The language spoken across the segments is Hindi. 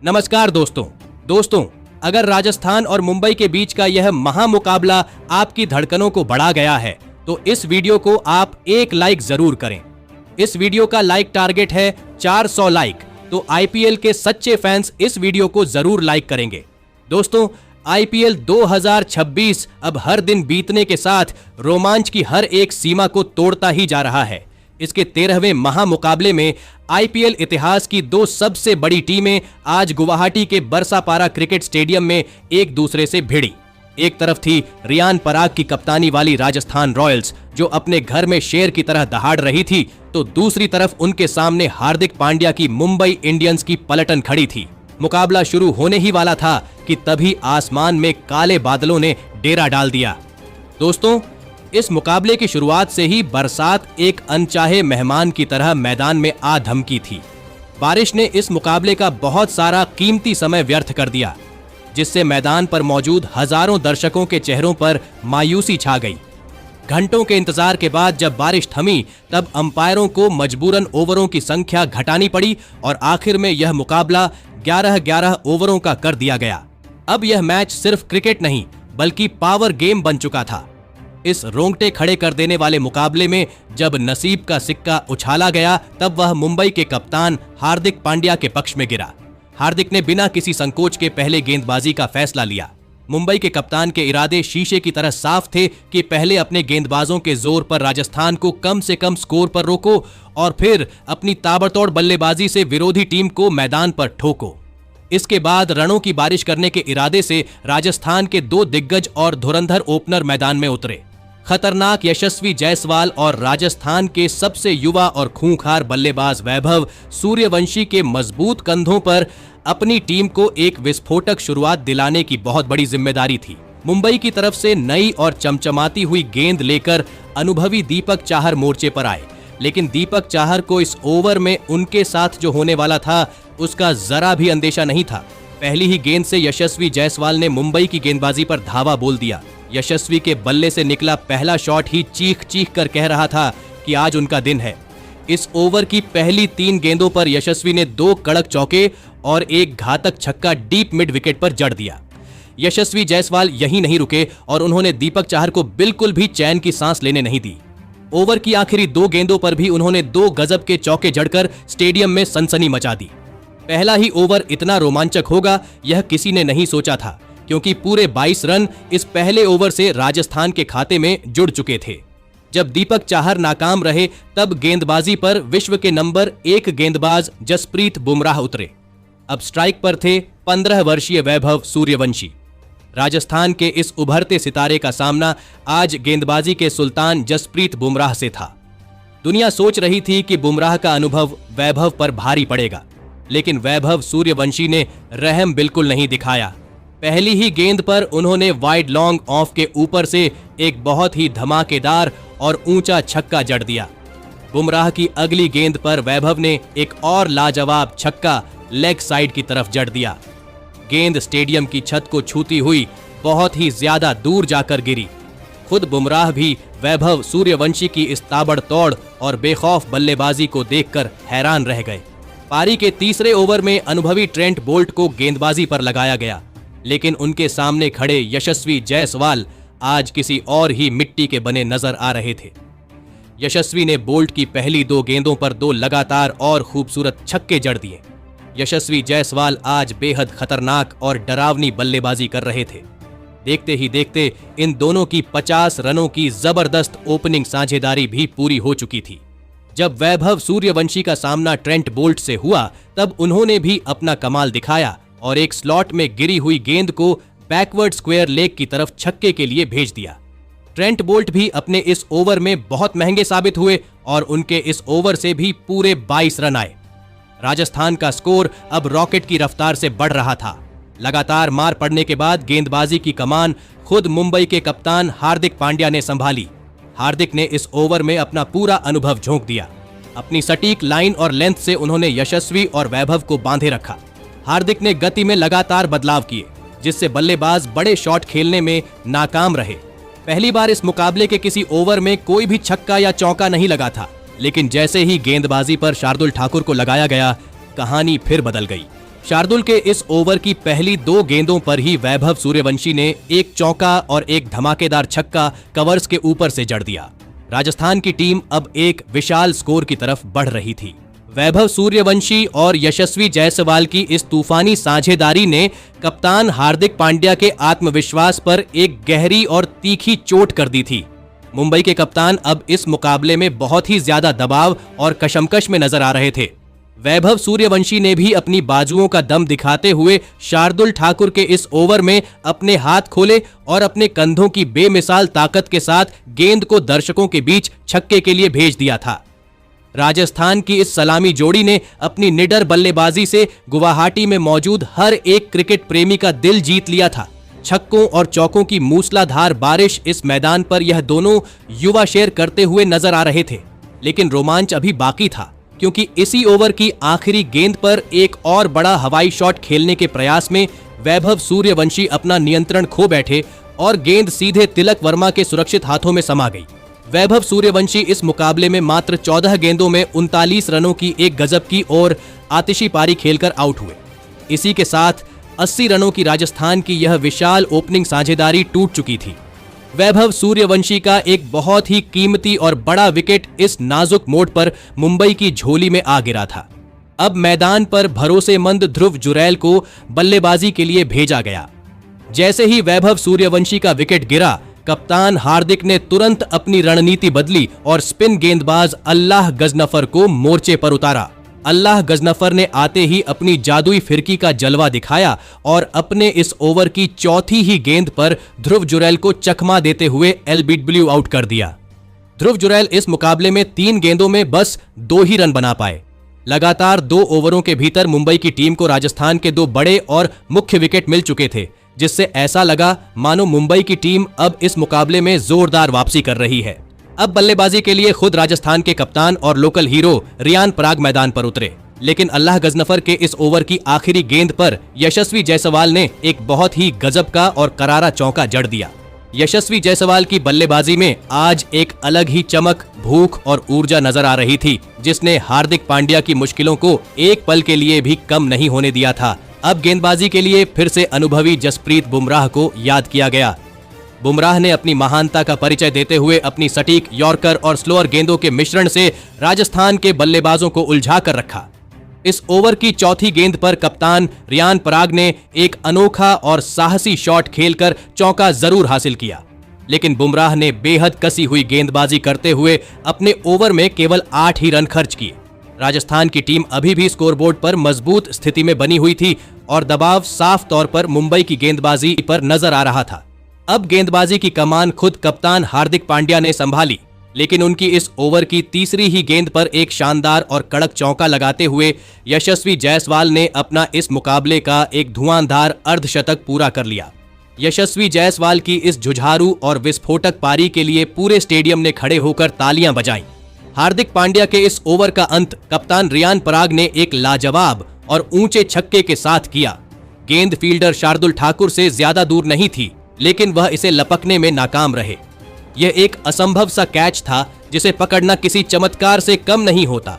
नमस्कार दोस्तों, अगर राजस्थान और मुंबई के बीच का यह महामुकाबला आपकी धड़कनों को बढ़ा गया है तो इस वीडियो को आप एक लाइक जरूर करें। इस वीडियो का लाइक टारगेट है 400 लाइक, तो आईपीएल के सच्चे फैंस इस वीडियो को जरूर लाइक करेंगे। दोस्तों, आईपीएल 2026 अब हर दिन बीतने के साथ रोमांच की हर एक सीमा को तोड़ता ही जा रहा है। इसके 13वें महामुकाबले में आईपीएल इतिहास की दो सबसे बड़ी टीमें आज गुवाहाटी के बरसापारा क्रिकेट स्टेडियम में एक दूसरे से भिड़ी। एक तरफ थी रियान पराग की कप्तानी वाली राजस्थान रॉयल्स, जो अपने घर में शेर की तरह दहाड़ रही थी, तो दूसरी तरफ उनके सामने हार्दिक पांड्या की मुंबई इंडियंस की पलटन खड़ी थी। मुकाबला शुरू होने ही वाला था कि तभी आसमान में काले बादलों ने डेरा डाल दिया। दोस्तों, इस मुकाबले की शुरुआत से ही बरसात एक अनचाहे मेहमान की तरह मैदान में आ धमकी थी। बारिश ने इस मुकाबले का बहुत सारा कीमती समय व्यर्थ कर दिया, जिससे मैदान पर मौजूद हजारों दर्शकों के चेहरों पर मायूसी छा गई। घंटों के इंतजार के बाद जब बारिश थमी, तब अंपायरों को मजबूरन ओवरों की संख्या घटानी पड़ी और आखिर में यह मुकाबला 11-11 ओवरों का कर दिया गया। अब यह मैच सिर्फ क्रिकेट नहीं बल्कि पावर गेम बन चुका था। इस रोंगटे खड़े कर देने वाले मुकाबले में जब नसीब का सिक्का उछाला गया, तब वह मुंबई के कप्तान हार्दिक पांड्या के पक्ष में गिरा। हार्दिक ने बिना किसी संकोच के पहले गेंदबाजी का फैसला लिया। मुंबई के कप्तान के इरादे शीशे की तरह साफ थे कि पहले अपने गेंदबाजों के जोर पर राजस्थान को कम से कम स्कोर पर रोको और फिर अपनी ताबड़तोड़ बल्लेबाजी से विरोधी टीम को मैदान पर ठोको। इसके बाद रनों की बारिश करने के इरादे से राजस्थान के दो दिग्गज और धुरंधर ओपनर मैदान में उतरे। खतरनाक यशस्वी जायसवाल और राजस्थान के सबसे युवा और खूंखार बल्लेबाज वैभव सूर्यवंशी के मजबूत कंधों पर अपनी टीम को एक विस्फोटक शुरुआत दिलाने की बहुत बड़ी जिम्मेदारी थी। मुंबई की तरफ से नई और चमचमाती हुई गेंद लेकर अनुभवी दीपक चाहर मोर्चे पर आए, लेकिन दीपक चाहर को इस ओवर में उनके साथ जो होने वाला था उसका जरा भी अंदेशा नहीं था। पहली ही गेंद से यशस्वी जायसवाल ने मुंबई की गेंदबाजी पर धावा बोल दिया। यशस्वी के बल्ले से निकला पहला शॉट ही चीख चीख कर कह रहा था कि आज उनका दिन है। इस ओवर की पहली 3 गेंदों पर यशस्वी ने 2 कड़क चौके और एक घातक छक्का डीप मिड विकेट पर जड़ दिया। यशस्वी जायसवाल यहीं नहीं रुके और उन्होंने दीपक चाहर को बिल्कुल भी चैन की सांस लेने नहीं दी। ओवर की आखिरी 2 गेंदों पर भी उन्होंने 2 गजब के चौके जड़कर स्टेडियम में सनसनी मचा दी। पहला ही ओवर इतना रोमांचक होगा यह किसी ने नहीं सोचा था, क्योंकि पूरे 22 रन इस पहले ओवर से राजस्थान के खाते में जुड़ चुके थे। जब दीपक चाहर नाकाम रहे, तब गेंदबाजी पर विश्व के नंबर 1 गेंदबाज जसप्रीत बुमराह उतरे। अब स्ट्राइक पर थे 15 वर्षीय वैभव सूर्यवंशी। राजस्थान के इस उभरते सितारे का सामना आज गेंदबाजी के सुल्तान जसप्रीत बुमराह से था। दुनिया सोच रही थी कि बुमराह का अनुभव वैभव पर भारी पड़ेगा, लेकिन वैभव सूर्यवंशी ने रहम बिल्कुल नहीं दिखाया। पहली ही गेंद पर उन्होंने वाइड लॉन्ग ऑफ के ऊपर से एक बहुत ही धमाकेदार और ऊंचा छक्का जड़ दिया। बुमराह की अगली गेंद पर वैभव ने एक और लाजवाब छक्का लेग साइड की तरफ जड़ दिया। गेंद स्टेडियम की छत को छूती हुई बहुत ही ज्यादा दूर जाकर गिरी। खुद बुमराह भी वैभव सूर्यवंशी की इस ताबड़तोड़ और बेखौफ बल्लेबाजी को देखकर हैरान रह गए। पारी के तीसरे ओवर में अनुभवी ट्रेंट बोल्ट को गेंदबाजी पर लगाया गया, लेकिन उनके सामने खड़े यशस्वी जायसवाल आज किसी और ही मिट्टी के बने नजर आ रहे थे। यशस्वी ने बोल्ट की पहली 2 गेंदों पर 2 लगातार और खूबसूरत छक्के जड़ दिए। यशस्वी जायसवाल आज बेहद खतरनाक और डरावनी बल्लेबाजी कर रहे थे। देखते ही देखते इन दोनों की 50 रनों की जबरदस्त ओपनिंग साझेदारी भी पूरी हो चुकी थी। जब वैभव सूर्यवंशी का सामना ट्रेंट बोल्ट से हुआ, तब उन्होंने भी अपना कमाल दिखाया और एक स्लॉट में गिरी हुई गेंद को बैकवर्ड स्क्वायर लेग की तरफ छक्के के लिए भेज दिया। ट्रेंट बोल्ट भी अपने इस ओवर में बहुत महंगे साबित हुए और उनके इस ओवर से भी पूरे 22 रन आए। राजस्थान का स्कोर अब रॉकेट की रफ्तार से बढ़ रहा था। लगातार मार पड़ने के बाद गेंदबाजी की कमान खुद मुंबई के कप्तान हार्दिक पांड्या ने संभाली। हार्दिक ने इस ओवर में अपना पूरा अनुभव झोंक दिया। अपनी सटीक लाइन और लेंथ से उन्होंने यशस्वी और वैभव को बांधे रखा। हार्दिक ने गति में लगातार बदलाव किए, जिससे बल्लेबाज बड़े शॉट खेलने में नाकाम रहे। पहली बार इस मुकाबले के किसी ओवर में कोई भी छक्का या चौका नहीं लगा था, लेकिन जैसे ही गेंदबाजी पर शार्दुल ठाकुर को लगाया गया, कहानी फिर बदल गई। शार्दुल के इस ओवर की पहली 2 गेंदों पर ही वैभव सूर्यवंशी ने एक चौका और एक धमाकेदार छक्का कवर्स के ऊपर से जड़ दिया। राजस्थान की टीम अब एक विशाल स्कोर की तरफ बढ़ रही थी। वैभव सूर्यवंशी और यशस्वी जायसवाल की इस तूफानी साझेदारी ने कप्तान हार्दिक पांड्या के आत्मविश्वास पर एक गहरी और तीखी चोट कर दी थी। मुंबई के कप्तान अब इस मुकाबले में बहुत ही ज्यादा दबाव और कशमकश में नजर आ रहे थे। वैभव सूर्यवंशी ने भी अपनी बाजुओं का दम दिखाते हुए शार्दुल ठाकुर के इस ओवर में अपने हाथ खोले और अपने कंधों की बेमिसाल ताकत के साथ गेंद को दर्शकों के बीच छक्के के लिए भेज दिया था। राजस्थान की इस सलामी जोड़ी ने अपनी निडर बल्लेबाजी से गुवाहाटी में मौजूद हर एक क्रिकेट प्रेमी का दिल जीत लिया था। छक्कों और चौकों की मूसलाधार बारिश इस मैदान पर यह दोनों युवा शेर करते हुए नजर आ रहे थे। लेकिन रोमांच अभी बाकी था, क्योंकि इसी ओवर की आखिरी गेंद पर एक और बड़ा हवाई शॉट खेलने के प्रयास में वैभव सूर्यवंशी अपना नियंत्रण खो बैठे और गेंद सीधे तिलक वर्मा के सुरक्षित हाथों में समा गई। वैभव सूर्यवंशी इस मुकाबले में मात्र 14 गेंदों में 39 रनों की एक गजब की और आतिशी पारी खेलकर आउट हुए। इसी के साथ 80 रनों की राजस्थान की यह विशाल ओपनिंग साझेदारी टूट चुकी थी। वैभव सूर्यवंशी का एक बहुत ही कीमती और बड़ा विकेट इस नाजुक मोड़ पर मुंबई की झोली में आ गिरा था। अब मैदान पर भरोसेमंद ध्रुव जुरैल को बल्लेबाजी के लिए भेजा गया। जैसे ही वैभव सूर्यवंशी का विकेट गिरा, कप्तान हार्दिक ने तुरंत अपनी रणनीति बदली और स्पिन गेंदबाज अल्लाह गजनफर को मोर्चे पर उतारा। अल्लाह गजनफर ने आते ही अपनी जादुई फिरकी का जलवा दिखाया और अपने इस ओवर की चौथी ही गेंद पर ध्रुव जुरैल को चकमा देते हुए एलबीडब्ल्यू आउट कर दिया। ध्रुव जुरैल इस मुकाबले में 3 गेंदों में बस 2 ही रन बना पाए। लगातार 2 ओवरों के भीतर मुंबई की टीम को राजस्थान के 2 बड़े और मुख्य विकेट मिल चुके थे, जिससे ऐसा लगा मानो मुंबई की टीम अब इस मुकाबले में जोरदार वापसी कर रही है। अब बल्लेबाजी के लिए खुद राजस्थान के कप्तान और लोकल हीरो रियान पराग मैदान पर उतरे, लेकिन अल्लाह गजनफर के इस ओवर की आखिरी गेंद पर यशस्वी जायसवाल ने एक बहुत ही गजब का और करारा चौका जड़ दिया। यशस्वी जायसवाल की बल्लेबाजी में आज एक अलग ही चमक, भूख और ऊर्जा नजर आ रही थी, जिसने हार्दिक पांड्या की मुश्किलों को एक पल के लिए भी कम नहीं होने दिया था। अब गेंदबाजी के लिए फिर से अनुभवी जसप्रीत बुमराह को याद किया गया। बुमराह ने अपनी महानता का परिचय देते हुए अपनी सटीक यॉर्कर और स्लोअर गेंदों के मिश्रण से राजस्थान के बल्लेबाजों को उलझा कर रखा। इस ओवर की चौथी गेंद पर कप्तान रियान पराग ने एक अनोखा और साहसी शॉट खेलकर चौका जरूर हासिल किया, लेकिन बुमराह ने बेहद कसी हुई गेंदबाजी करते हुए अपने ओवर में केवल 8 ही रन खर्च किए। राजस्थान की टीम अभी भी स्कोरबोर्ड पर मजबूत स्थिति में बनी हुई थी और दबाव साफ तौर पर मुंबई की गेंदबाजी पर नजर आ रहा था। अब गेंदबाजी की कमान खुद कप्तान हार्दिक पांड्या ने संभाली, लेकिन उनकी इस ओवर की तीसरी ही गेंद पर एक शानदार और कड़क चौका लगाते हुए यशस्वी जायसवाल ने अपना इस मुकाबले का एक धुआंधार अर्धशतक पूरा कर लिया। यशस्वी जायसवाल की इस जुझारू और विस्फोटक पारी के लिए पूरे स्टेडियम ने खड़े होकर तालियां बजाईं। हार्दिक पांड्या के इस ओवर का अंत कप्तान रियान पराग ने एक लाजवाब और ऊंचे छक्के के साथ किया। गेंद फील्डर शार्दुल ठाकुर से ज्यादा दूर नहीं थी, लेकिन वह इसे लपकने में नाकाम रहे। यह एक असंभव सा कैच था, जिसे पकड़ना किसी चमत्कार से कम नहीं होता।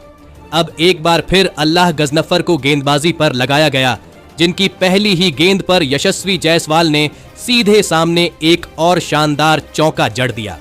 अब एक बार फिर अल्लाह गजनफर को गेंदबाजी पर लगाया गया, जिनकी पहली ही गेंद पर यशस्वी जायसवाल ने सीधे सामने एक और शानदार चौका जड़ दिया।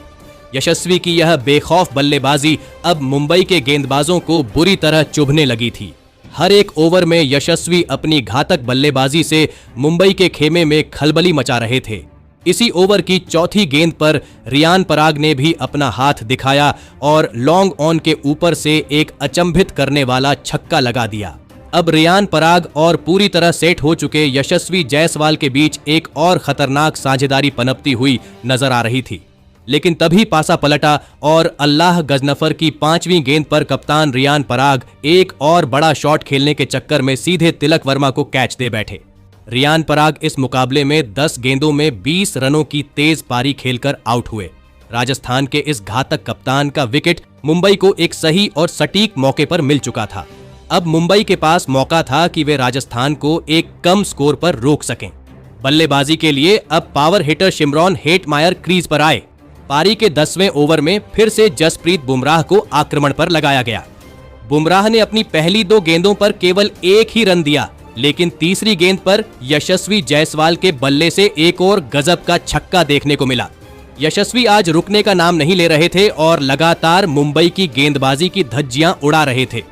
यशस्वी की यह बेखौफ बल्लेबाजी अब मुंबई के गेंदबाजों को बुरी तरह चुभने लगी थी। हर एक ओवर में यशस्वी अपनी घातक बल्लेबाजी से मुंबई के खेमे में खलबली मचा रहे थे। इसी ओवर की चौथी गेंद पर रियान पराग ने भी अपना हाथ दिखाया और लॉन्ग ऑन के ऊपर से एक अचंभित करने वाला छक्का लगा दिया। अब रियान पराग और पूरी तरह सेट हो चुके यशस्वी जायसवाल के बीच एक और खतरनाक साझेदारी पनपती हुई नजर आ रही थी, लेकिन तभी पासा पलटा और अल्लाह गजनफर की 5वीं गेंद पर कप्तान रियान पराग एक और बड़ा शॉट खेलने के चक्कर में सीधे तिलक वर्मा को कैच दे बैठे। रियान पराग इस मुकाबले में 10 गेंदों में 20 रनों की तेज पारी खेलकर आउट हुए। राजस्थान के इस घातक कप्तान का विकेट मुंबई को एक सही और सटीक मौके पर मिल चुका था। अब मुंबई के पास मौका था कि वे राजस्थान को एक कम स्कोर पर रोक सकें। बल्लेबाजी के लिए अब power hitter Shimron Hetmyer crease पर आए। पारी के 10वें ओवर में फिर से जसप्रीत बुमराह को आक्रमण पर लगाया गया। बुमराह ने अपनी पहली 2 गेंदों पर केवल 1 ही रन दिया, लेकिन तीसरी गेंद पर यशस्वी जायसवाल के बल्ले से एक और गजब का छक्का देखने को मिला। यशस्वी आज रुकने का नाम नहीं ले रहे थे और लगातार मुंबई की गेंदबाजी की धज्जियां उड़ा रहे थे।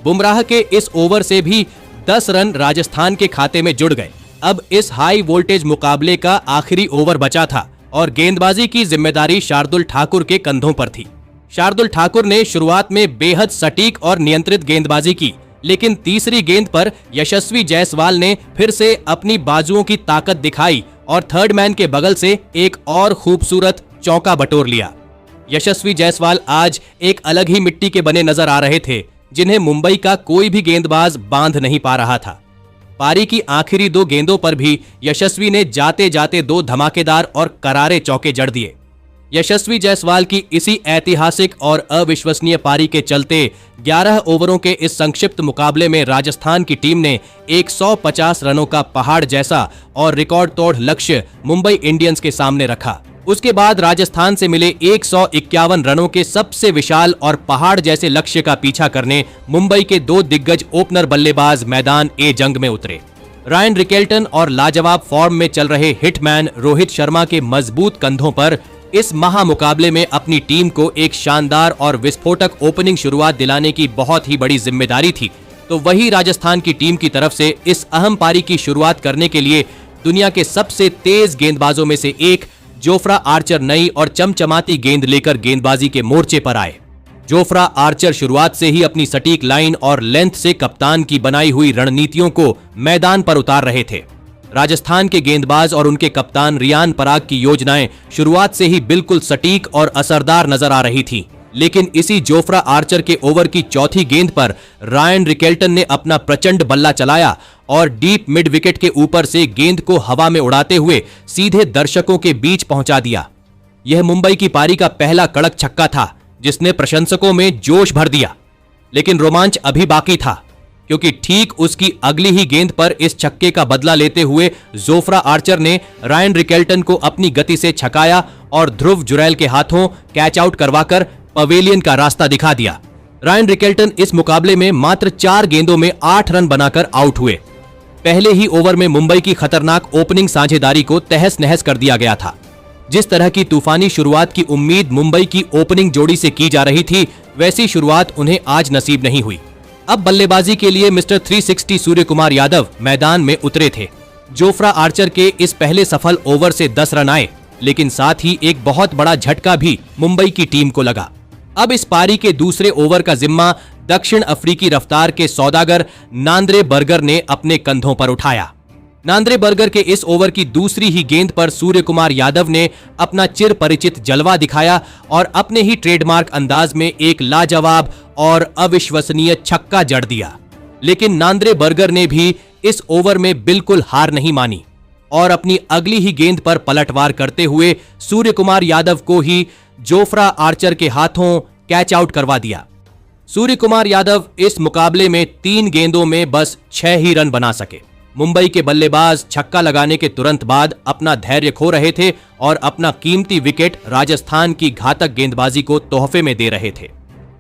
बुमराह के इस ओवर से भी 10 रन राजस्थान के खाते में जुड़ गए। अब इस हाई वोल्टेज मुकाबले का आखिरी ओवर बचा था और गेंदबाजी की जिम्मेदारी शार्दुल ठाकुर के कंधों पर थी। शार्दुल ठाकुर ने शुरुआत में बेहद सटीक और नियंत्रित गेंदबाजी की, लेकिन तीसरी गेंद पर यशस्वी जायसवाल ने फिर से अपनी बाजुओं की ताकत दिखाई और थर्ड मैन के बगल से एक और खूबसूरत चौका बटोर लिया। यशस्वी जायसवाल आज एक अलग ही मिट्टी के बने नजर आ रहे थे, जिन्हें मुंबई का कोई भी गेंदबाज बांध नहीं पा रहा था। पारी की आखिरी 2 गेंदों पर भी यशस्वी ने जाते जाते 2 धमाकेदार और करारे चौके जड़ दिए। यशस्वी जायसवाल की इसी ऐतिहासिक और अविश्वसनीय पारी के चलते 11 ओवरों के इस संक्षिप्त मुकाबले में राजस्थान की टीम ने 150 रनों का पहाड़ जैसा और रिकॉर्ड तोड़ लक्ष्य मुंबई इंडियंस के सामने रखा। उसके बाद राजस्थान से मिले 151 रनों के सबसे विशाल और पहाड़ जैसे लक्ष्य का पीछा करने मुंबई के 2 दिग्गज ओपनर बल्लेबाज मैदान ए जंग में उतरे। रायन रिकेल्टन और लाजवाब फॉर्म में चल रहे हिटमैन रोहित शर्मा के मजबूत कंधों पर इस महामुकाबले में अपनी टीम को एक शानदार और विस्फोटक ओपनिंग शुरुआत दिलाने की बहुत ही बड़ी जिम्मेदारी थी। तो वही राजस्थान की टीम की तरफ से इस अहम पारी की शुरुआत करने के लिए दुनिया के सबसे तेज गेंदबाजों में से एक जोफ्रा आर्चर नई और चमचमाती गेंद लेकर गेंदबाजी के मोर्चे पर आए। जोफ्रा आर्चर शुरुआत से ही अपनी सटीक लाइन और लेंथ से कप्तान की बनाई हुई रणनीतियों को मैदान पर उतार रहे थे। राजस्थान के गेंदबाज और उनके कप्तान रियान पराग की योजनाएं शुरुआत से ही बिल्कुल सटीक और असरदार नजर आ रही थी, लेकिन इसी जोफ्रा आर्चर के ओवर की चौथी गेंद पर रायन रिकेल्टन ने अपना प्रचंड बल्ला चलाया और डीप मिड विकेट के ऊपर से गेंद को हवा में उड़ाते हुए सीधे दर्शकों के बीच पहुंचा दिया। यह मुंबई की पारी का पहला कड़क छक्का था, जिसने प्रशंसकों में जोश भर दिया। लेकिन रोमांच अभी बाकी था, क्योंकि ठीक उसकी अगली ही गेंद पर इस छक्के का बदला लेते हुए जोफ्रा आर्चर ने रायन रिकेल्टन को अपनी गति से छकाया और ध्रुव जुरैल के हाथों कैच आउट करवाकर पवेलियन का रास्ता दिखा दिया। रायन रिकेल्टन इस मुकाबले में मात्र 4 गेंदों में 8 रन बनाकर आउट हुए। पहले ही ओवर में मुंबई की खतरनाक ओपनिंग साझेदारी को तहस नहस कर दिया गया था। जिस तरह की तूफानी शुरुआत की उम्मीद मुंबई की ओपनिंग जोड़ी से की जा रही थी, वैसी शुरुआत उन्हें आज नसीब नहीं हुई। अब बल्लेबाजी के लिए मिस्टर 360 सूर्य कुमार यादव मैदान में उतरे थे। जोफ्रा आर्चर के इस पहले सफल ओवर से 10 रन आए, लेकिन साथ ही एक बहुत बड़ा झटका भी मुंबई की टीम को लगा। अब इस पारी के दूसरे ओवर का जिम्मा दक्षिण अफ्रीकी रफ्तार के सौदागर नांद्रे बर्गर ने अपने कंधों पर उठाया। नांद्रे बर्गर के इस ओवर की दूसरी ही गेंद पर सूर्य कुमार यादव ने अपना चिर परिचित जलवा दिखाया और अपने ही ट्रेडमार्क अंदाज में एक लाजवाब और अविश्वसनीय छक्का जड़ दिया। लेकिन नांद्रे बर्गर ने भी इस ओवर में बिल्कुल हार नहीं मानी और अपनी अगली ही गेंद पर पलटवार करते हुए सूर्य कुमार यादव को ही जोफ्रा आर्चर के हाथों कैच आउट करवा दिया। सूर्य कुमार यादव इस मुकाबले में 3 गेंदों में बस 6 ही रन बना सके। मुंबई के बल्लेबाज छक्का लगाने के तुरंत बाद अपना धैर्य खो रहे थे और अपना कीमती विकेट राजस्थान की घातक गेंदबाजी को तोहफे में दे रहे थे।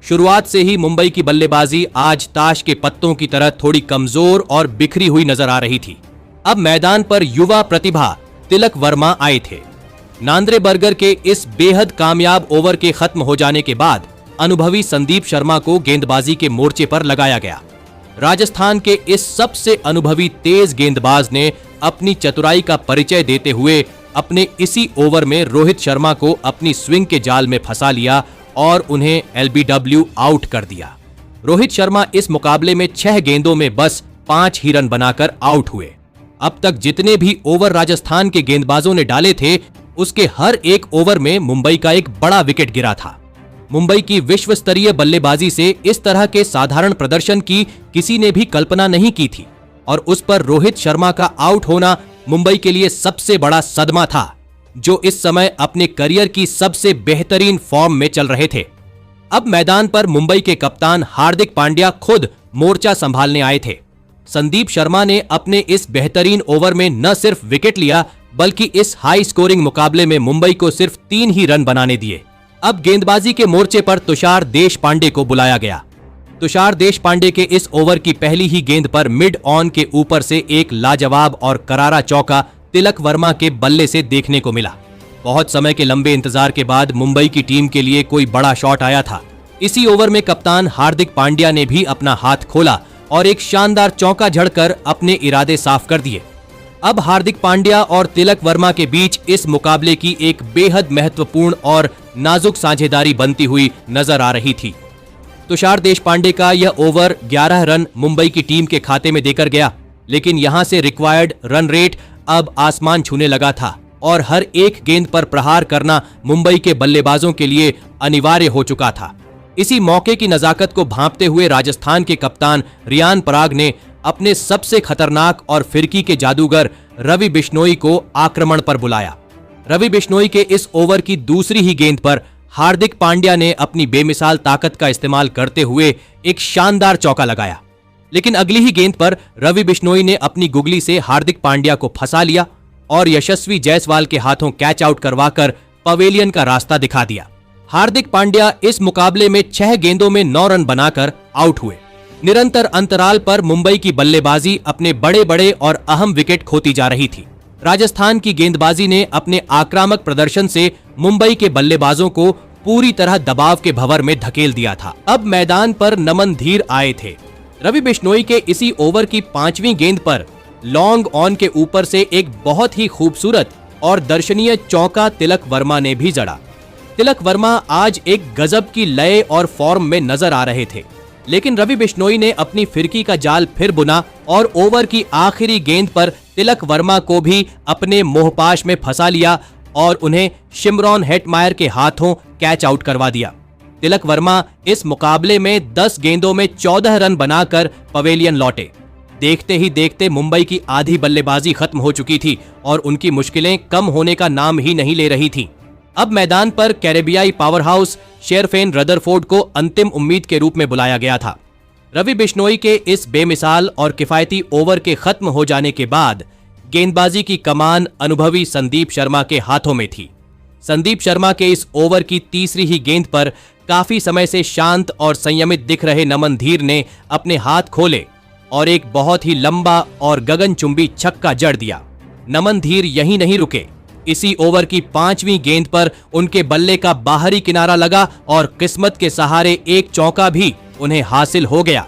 शुरुआत से ही मुंबई की बल्लेबाजी आज ताश के पत्तों की तरह थोड़ी कमजोर और बिखरी हुई नजर आ रही थी। अब मैदान पर युवा प्रतिभा तिलक वर्मा आए थे। नांद्रे बर्गर के इस बेहद कामयाब ओवर के खत्म हो जाने के बाद अनुभवी संदीप शर्मा को गेंदबाजी के मोर्चे पर लगाया गया। राजस्थान के इस सबसे अनुभवी तेज गेंदबाज ने अपनी चतुराई का परिचय देते हुए अपने इसी ओवर में रोहित शर्मा को अपनी स्विंग के जाल में फंसा लिया और उन्हें एलबीडब्ल्यू आउट कर दिया। रोहित शर्मा इस मुकाबले में 6 गेंदों में बस 5 ही रन बनाकर आउट हुए। अब तक जितने भी ओवर राजस्थान के गेंदबाजों ने डाले थे, उसके हर एक ओवर में मुंबई का एक बड़ा विकेट गिरा था। मुंबई की विश्व स्तरीय बल्लेबाजी से इस तरह के साधारण प्रदर्शन की किसी ने भी कल्पना नहीं की थी और उस पर रोहित शर्मा का आउट होना मुंबई के लिए सबसे बड़ा सदमा था, जो इस समय अपने करियर की सबसे बेहतरीन फॉर्म में चल रहे थे। अब मैदान पर मुंबई के कप्तान हार्दिक पांड्या खुद मोर्चा संभालने आए थे। संदीप शर्मा ने अपने इस बेहतरीन ओवर में न सिर्फ विकेट लिया, बल्कि इस हाई स्कोरिंग मुकाबले में मुंबई को सिर्फ 3 ही रन बनाने दिए। अब गेंदबाजी के मोर्चे पर तुषार देशपांडे को बुलाया गया। तुषार देशपांडे के इस ओवर की पहली ही गेंद पर मिड ऑन के ऊपर से एक लाजवाब और करारा चौका तिलक वर्मा के बल्ले से देखने को मिला। बहुत समय के लंबे इंतजार के बाद मुंबई की टीम के लिए कोई बड़ा शॉट आया था। इसी ओवर में कप्तान हार्दिक पांड्या ने भी अपना हाथ खोला और एक शानदार चौका झड़कर अपने इरादे साफ कर दिए। अब हार्दिक पांड्या और तिलक वर्मा के बीच इस मुकाबले की एक बेहद महत्वपूर्ण और नाजुक साझेदारी बनती हुई नजर आ रही थी। तुषार देशपांडे का यह ओवर 11 रन मुंबई की टीम के खाते में देकर गया, लेकिन यहां से रिक्वायर्ड रन रेट अब आसमान छूने लगा था और हर एक गेंद पर प्रहार करना मुंबई के बल्लेबाजों के लिए अनिवार्य हो चुका था। इसी मौके की नजाकत को भांपते हुए राजस्थान के कप्तान रियान पराग ने अपने सबसे खतरनाक और फिरकी के जादूगर रवि बिश्नोई को आक्रमण पर बुलाया। रवि बिश्नोई के इस ओवर की दूसरी ही गेंद पर हार्दिक पांड्या ने अपनी बेमिसाल ताकत का इस्तेमाल करते हुए एक शानदार चौका लगाया, लेकिन अगली ही गेंद पर रवि बिश्नोई ने अपनी गुगली से हार्दिक पांड्या को फंसा लिया और यशस्वी जायसवाल के हाथों कैच आउट करवाकर पवेलियन का रास्ता दिखा दिया। हार्दिक पांड्या इस मुकाबले में 6 गेंदों में 9 रन बनाकर आउट हुए। निरंतर अंतराल पर मुंबई की बल्लेबाजी अपने बड़े बड़े और अहम विकेट खोती जा रही थी। राजस्थान की गेंदबाजी ने अपने आक्रामक प्रदर्शन से मुंबई के बल्लेबाजों को पूरी तरह दबाव के भंवर में धकेल दिया था। अब मैदान पर नमन धीर आए थे। रवि बिश्नोई के इसी ओवर की 5वीं गेंद पर लॉन्ग ऑन के ऊपर से एक बहुत ही खूबसूरत और दर्शनीय चौका तिलक वर्मा ने भी जड़ा। तिलक वर्मा आज एक गजब की लय और फॉर्म में नजर आ रहे थे, लेकिन रवि बिश्नोई ने अपनी फिरकी का जाल फिर बुना और ओवर की आखिरी गेंद पर तिलक वर्मा को भी अपने मोहपाश में फंसा लिया और उन्हें शिमरॉन हेटमायर के हाथों कैच आउट करवा दिया। तिलक वर्मा इस मुकाबले में 10 गेंदों में 14 रन बनाकर पवेलियन लौटे। देखते ही देखते मुंबई की आधी बल्लेबाजी खत्म हो चुकी थी और उनकी मुश्किलें कम होने का नाम ही नहीं ले रही थीं। अब मैदान पर कैरेबियाई पावरहाउस शेरफेन रदरफोर्ड को अंतिम उम्मीद के रूप में बुलाया गया था। रवि बिश्नोई के इस बेमिसाल और किफायती ओवर के खत्म हो जाने के बाद गेंदबाजी की कमान अनुभवी संदीप शर्मा के हाथों में थी। संदीप शर्मा के इस ओवर की तीसरी ही गेंद पर काफी समय से शांत और संयमित दिख रहे नमन धीर ने अपने हाथ खोले और एक बहुत ही लंबा और गगनचुंबी छक्का जड़ दिया। नमन धीर यहीं नहीं रुके। इसी ओवर की 5वीं गेंद पर उनके बल्ले का बाहरी किनारा लगा और किस्मत के सहारे एक चौका भी उन्हें हासिल हो गया।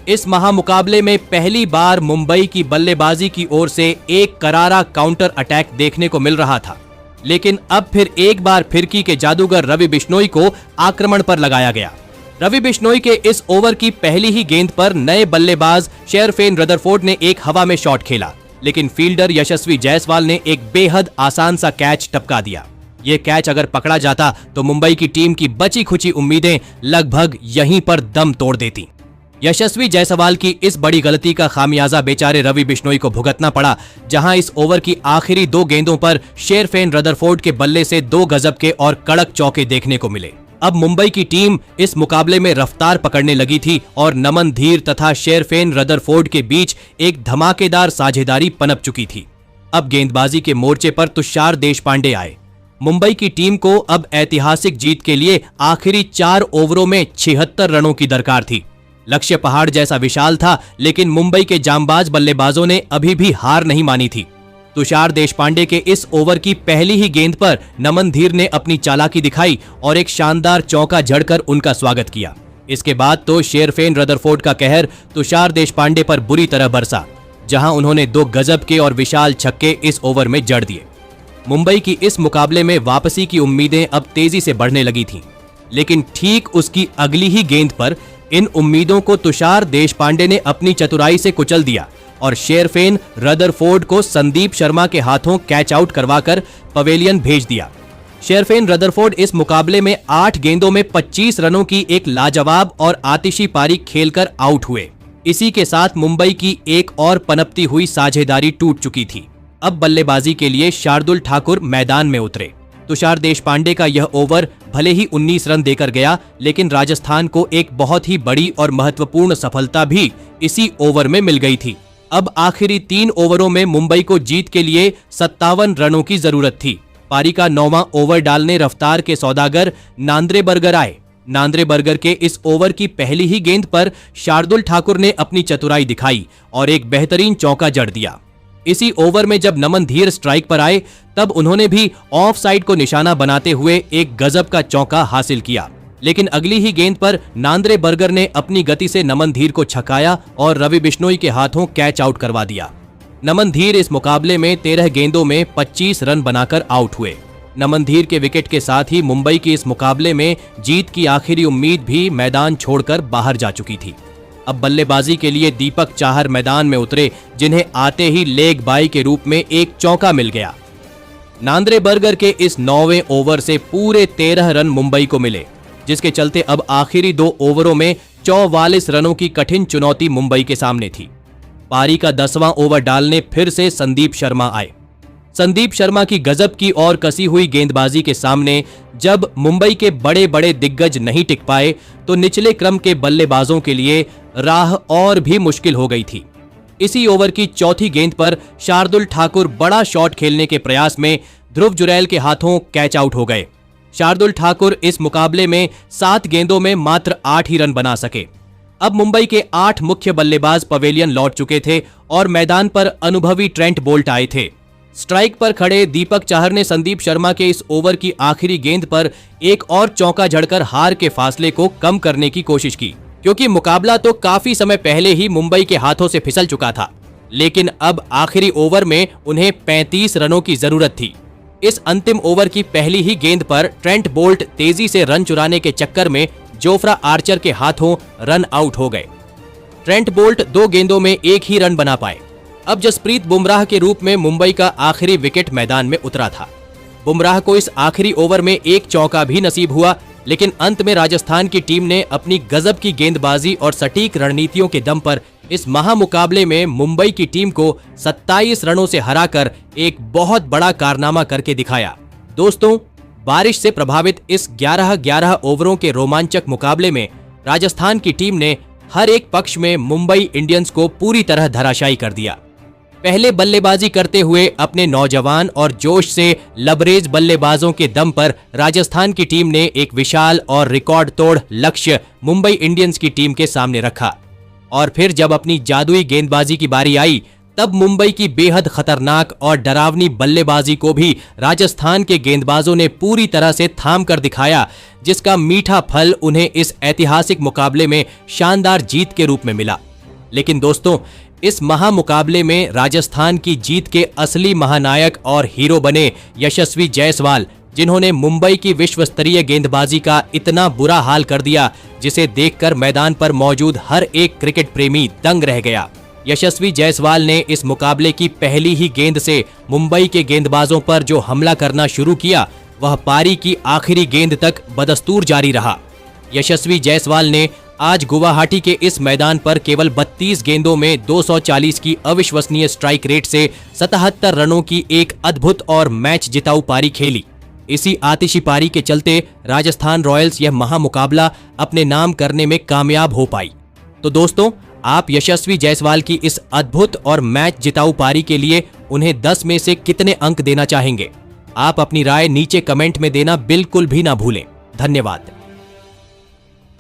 इस महामुकाबले में पहली बार मुंबई की बल्लेबाजी की ओर से एक करारा काउंटर अटैक देखने को मिल रहा था, लेकिन अब फिर एक बार फिरकी के जादूगर रवि बिश्नोई को आक्रमण पर लगाया गया। रवि बिश्नोई के इस ओवर की पहली ही गेंद पर नए बल्लेबाज शेरफेन रदरफोर्ड ने एक हवा में शॉट खेला, लेकिन फील्डर यशस्वी जायसवाल ने एक बेहद आसान सा कैच टपका दिया। ये कैच अगर पकड़ा जाता तो मुंबई की टीम की बची खुची उम्मीदें लगभग यहीं पर दम तोड़ देती। यशस्वी जायसवाल की इस बड़ी गलती का खामियाजा बेचारे रवि बिश्नोई को भुगतना पड़ा, जहां इस ओवर की आखिरी 2 गेंदों पर शेरफेन रदरफोर्ड के बल्ले से 2 गजब के और कड़क चौके देखने को मिले। अब मुंबई की टीम इस मुकाबले में रफ्तार पकड़ने लगी थी और नमन धीर तथा शेरफेन रदरफोर्ड के बीच एक धमाकेदार साझेदारी पनप चुकी थी। अब गेंदबाजी के मोर्चे पर तुषार देशपांडे आए। मुंबई की टीम को अब ऐतिहासिक जीत के लिए आखिरी 4 ओवरों में 76 रनों की दरकार थी। लक्ष्य पहाड़ जैसा विशाल था, लेकिन मुंबई के जांबाज बल्लेबाजों ने अभी भी हार नहीं मानी थी। तुषार देशपांडे के इस ओवर की पहली ही गेंद पर नमन धीर ने अपनी चालाकी दिखाई और एक शानदार चौका जड़कर उनका स्वागत किया। इसके बाद तो शेरफेन रदरफोर्ड का कहर तुषार देशपांडे पर बुरी तरह बरसा, जहां उन्होंने 2 गजब के और विशाल छक्के इस ओवर में जड़ दिए। मुंबई की इस मुकाबले में वापसी की उम्मीदें अब तेजी से बढ़ने लगी थीं, लेकिन ठीक उसकी अगली ही गेंद पर इन उम्मीदों को तुषार देशपांडे ने अपनी चतुराई से कुचल दिया और शेरफेन रदरफोर्ड को संदीप शर्मा के हाथों कैच आउट करवाकर पवेलियन भेज दिया। शेरफेन रदरफोर्ड इस मुकाबले में 8 गेंदों में 25 रनों की एक लाजवाब और आतिशी पारी खेलकर आउट हुए। इसी के साथ मुंबई की एक और पनपती हुई साझेदारी टूट चुकी थी। अब बल्लेबाजी के लिए शार्दुल ठाकुर मैदान में उतरे। तुषार देशपांडे का यह ओवर भले ही 19 रन देकर गया, लेकिन राजस्थान को एक बहुत ही बड़ी और महत्वपूर्ण सफलता भी इसी ओवर में मिल गई थी। अब आखिरी 3 ओवरों में मुंबई को जीत के लिए 57 रनों की जरूरत थी। पारी का 9वां ओवर डालने रफ्तार के सौदागर नांद्रे बर्गर आए। नांद्रेबर्गर के इस ओवर की पहली ही गेंद पर शार्दुल ठाकुर ने अपनी चतुराई दिखाई और एक बेहतरीन चौका जड़ दिया। इसी ओवर में जब नमन धीर स्ट्राइक पर आए तब उन्होंने भी ऑफ साइड को निशाना बनाते हुए एक गजब का चौका हासिल किया, लेकिन अगली ही गेंद पर नांद्रेबर्गर ने अपनी गति से नमन धीर को छकाया और रवि बिश्नोई के हाथों कैच आउट करवा दिया। नमन धीर इस मुकाबले में 13 गेंदों में 25 रन बनाकर आउट हुए। नमन धीर के विकेट के साथ ही मुंबई की इस मुकाबले में जीत की आखिरी उम्मीद भी मैदान छोड़कर बाहर जा चुकी थी। अब बल्लेबाजी के लिए दीपक चाहर मैदान में उतरे, जिन्हें आते ही लेग बाई के रूप में एक चौका मिल गया। नांद्रेबर्गर के इस 9वें ओवर से पूरे 13 रन मुंबई को मिले, जिसके चलते अब आखिरी 2 ओवरों में 44 रनों की कठिन चुनौती मुंबई के सामने थी। पारी का 10वां ओवर डालने फिर से संदीप शर्मा आए। संदीप शर्मा की गजब की और कसी हुई गेंदबाजी के सामने जब मुंबई के बड़े बड़े दिग्गज नहीं टिक पाए तो निचले क्रम के बल्लेबाजों के लिए राह और भी मुश्किल हो गई थी। इसी ओवर की चौथी गेंद पर शार्दुल ठाकुर बड़ा शॉट खेलने के प्रयास में ध्रुव जुरैल के हाथों कैच आउट हो गए। शार्दुल ठाकुर इस मुकाबले में 7 गेंदों में मात्र 8 ही रन बना सके। अब मुंबई के 8 मुख्य बल्लेबाज पवेलियन लौट चुके थे और मैदान पर अनुभवी ट्रेंट बोल्ट आए थे। स्ट्राइक पर खड़े दीपक चाहर ने संदीप शर्मा के इस ओवर की आखिरी गेंद पर एक और चौका जड़कर हार के फासले को कम करने की कोशिश की, क्योंकि मुकाबला तो काफी समय पहले ही मुंबई के हाथों से फिसल चुका था। लेकिन अब आखिरी ओवर में उन्हें 35 रनों की जरूरत थी। इस अंतिम ओवर की पहली ही गेंद पर ट्रेंट बोल्ट तेजी से रन चुराने के चक्कर में जोफ्रा आर्चर के हाथों रन आउट हो गए। ट्रेंट बोल्ट 2 गेंदों में 1 ही रन बना पाए। अब जसप्रीत बुमराह के रूप में मुंबई का आखिरी विकेट मैदान में उतरा था। बुमराह को इस आखिरी ओवर में एक चौका भी नसीब हुआ, लेकिन अंत में राजस्थान की टीम ने अपनी गजब की गेंदबाजी और सटीक रणनीतियों के दम पर इस महामुकाबले में मुंबई की टीम को 27 रनों से हराकर एक बहुत बड़ा कारनामा करके दिखाया। दोस्तों, बारिश से प्रभावित इस 11-11 ओवरों के रोमांचक मुकाबले में राजस्थान की टीम ने हर एक पक्ष में मुंबई इंडियंस को पूरी तरह धराशायी कर दिया। पहले बल्लेबाजी करते हुए अपने नौजवान और जोश से लबरेज बल्लेबाजों के दम पर राजस्थान की टीम ने एक विशाल और रिकॉर्ड तोड़ लक्ष्य मुंबई इंडियंस की टीम के सामने रखा, और फिर जब अपनी जादुई गेंदबाजी की बारी आई तब मुंबई की बेहद खतरनाक और डरावनी बल्लेबाजी को भी राजस्थान के गेंदबाजों ने पूरी तरह से थाम कर दिखाया, जिसका मीठा फल उन्हें इस ऐतिहासिक मुकाबले में शानदार जीत के रूप में मिला। लेकिन दोस्तों, इस महामुकाबले में राजस्थान की जीत के असली महानायक और हीरो बने यशस्वी जायसवाल, जिन्होंने मुंबई की विश्व स्तरीय गेंदबाजी का इतना बुरा हाल कर दिया जिसे देखकर मैदान पर मौजूद हर एक क्रिकेट प्रेमी दंग रह गया। यशस्वी जायसवाल ने इस मुकाबले की पहली ही गेंद से मुंबई के गेंदबाजों पर जो हमला करना शुरू किया वह पारी की आखिरी गेंद तक बदस्तूर जारी रहा। यशस्वी जायसवाल ने आज गुवाहाटी के इस मैदान पर केवल 32 गेंदों में 240 की अविश्वसनीय स्ट्राइक रेट से 77 रनों की एक अद्भुत और मैच जिताऊ पारी खेली। इसी आतिशी पारी के चलते राजस्थान रॉयल्स यह महामुकाबला अपने नाम करने में कामयाब हो पाई। तो दोस्तों, आप यशस्वी जायसवाल की इस अद्भुत और मैच जिताऊ पारी के लिए उन्हें 10 में से कितने अंक देना चाहेंगे? आप अपनी राय नीचे कमेंट में देना बिल्कुल भी ना भूलें। धन्यवाद।